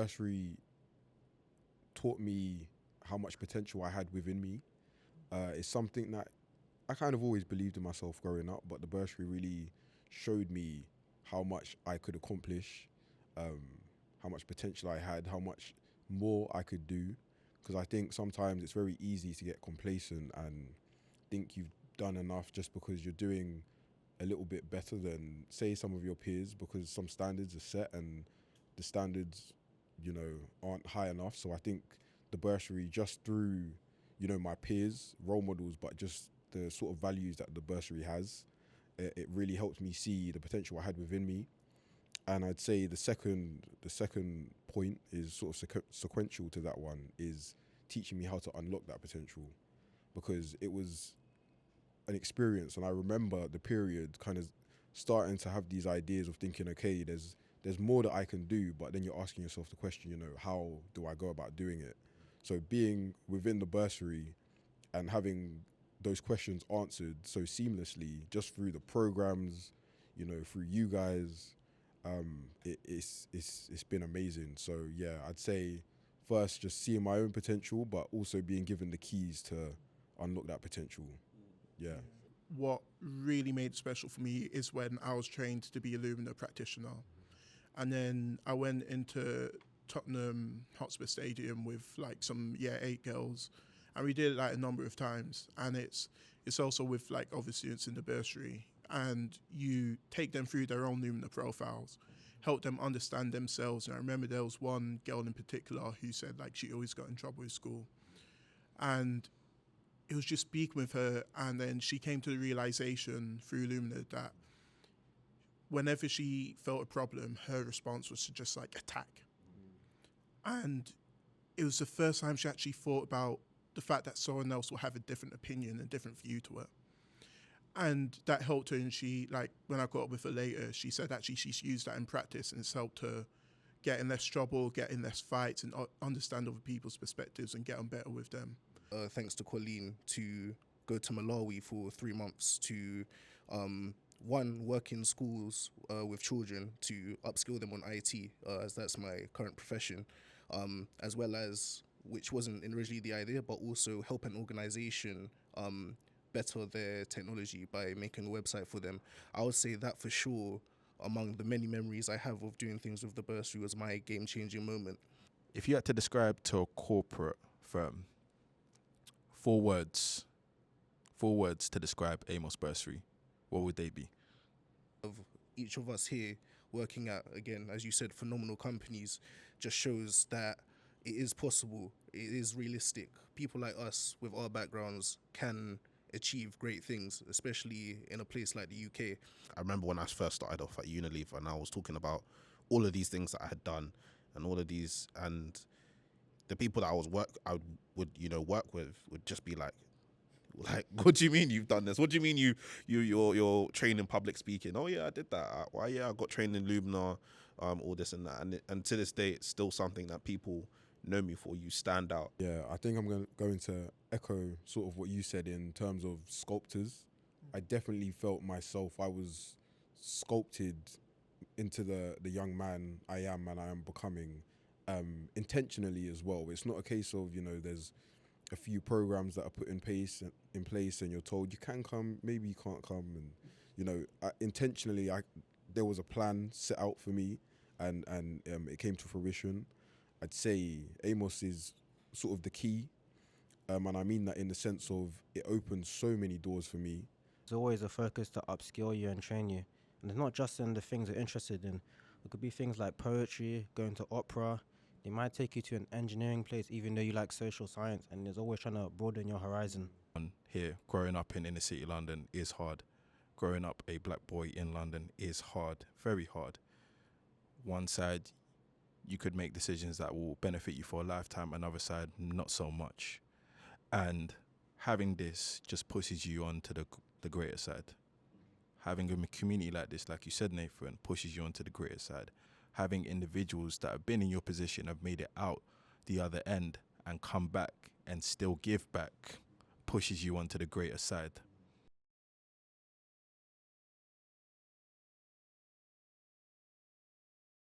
bursary taught me how much potential I had within me. It's something that I kind of always believed in myself growing up, but the bursary really showed me how much I could accomplish, how much potential I had, how much more I could do. Because I think sometimes it's very easy to get complacent and think you've done enough just because you're doing a little bit better than, say, some of your peers, because some standards are set and the standards, aren't high enough. So I think the bursary, just through, my peers, role models, but just the sort of values that the bursary has, it really helped me see the potential I had within me. And I'd say the second point is sort of sequential to that one, is teaching me how to unlock that potential, because it was an experience. And I remember the period kind of starting to have these ideas of thinking, okay, there's more that I can do, but then you're asking yourself the question, how do I go about doing it? So being within the bursary and having those questions answered so seamlessly just through the programs, through you guys, it's been amazing. So yeah, I'd say first just seeing my own potential, but also being given the keys to unlock that potential. Yeah. What really made it special for me is when I was trained to be a Lumina practitioner. And then I went into Tottenham Hotspur Stadium with like some year 8 girls, and we did it like a number of times. And it's also with like other students in the bursary, and you take them through their own Lumina profiles, help them understand themselves. And I remember there was one girl in particular who said like she always got in trouble with school, and it was just speaking with her, and then she came to the realization through Lumina that whenever she felt a problem, her response was to just like attack. And it was the first time she actually thought about the fact that someone else will have a different opinion and different view to her. And that helped her, and she, like, when I caught up with her later, she said actually she's used that in practice, and it's helped her get in less trouble, get in less fights, and understand other people's perspectives and get on better with them. Thanks to Colleen, to go to Malawi for 3 months to work in schools with children to upskill them on IT, as that's my current profession, as well as, which wasn't originally the idea, but also help an organization better their technology by making a website for them. I would say that for sure, among the many memories I have of doing things with the bursary, was my game-changing moment. If you had to describe to a corporate firm, four words to describe Amos Bursary, what would they be? Of each of us here working at, again, as you said, phenomenal companies, just shows that it is possible, it is realistic. People like us with our backgrounds can achieve great things, especially in a place like the UK. I remember when I first started off at Unilever, and I was talking about all of these things that I had done, and all of these, and the people that I would work with would just be like, what do you mean you've done this? What do you mean you're trained in public speaking? Oh yeah, I did that. Why, yeah, I got trained in Lumina, all this and that. And to this day, it's still something that people know me for. You stand out. Yeah, I think I'm going to echo sort of what you said in terms of sculptors. I definitely felt myself, I was sculpted into the young man I am and I am becoming, intentionally as well. It's not a case of, there's a few programs that are put in place and you're told you can come, maybe you can't come. And, intentionally, there was a plan set out for me and it came to fruition. I'd say Amos is sort of the key. And I mean that in the sense of it opened so many doors for me. There's always a focus to upskill you and train you. And it's not just in the things you're interested in. It could be things like poetry, going to opera. They might take you to an engineering place even though you like social science, and there's always trying to broaden your horizon. Here, growing up in inner city London is hard. Growing up a black boy in London is hard, very hard. One side, you could make decisions that will benefit you for a lifetime, another side, not so much. And having this just pushes you on to the greater side. Having a community like this, like you said, Nathan, pushes you onto the greater side. Having individuals that have been in your position, have made it out the other end and come back and still give back, pushes you onto the greater side.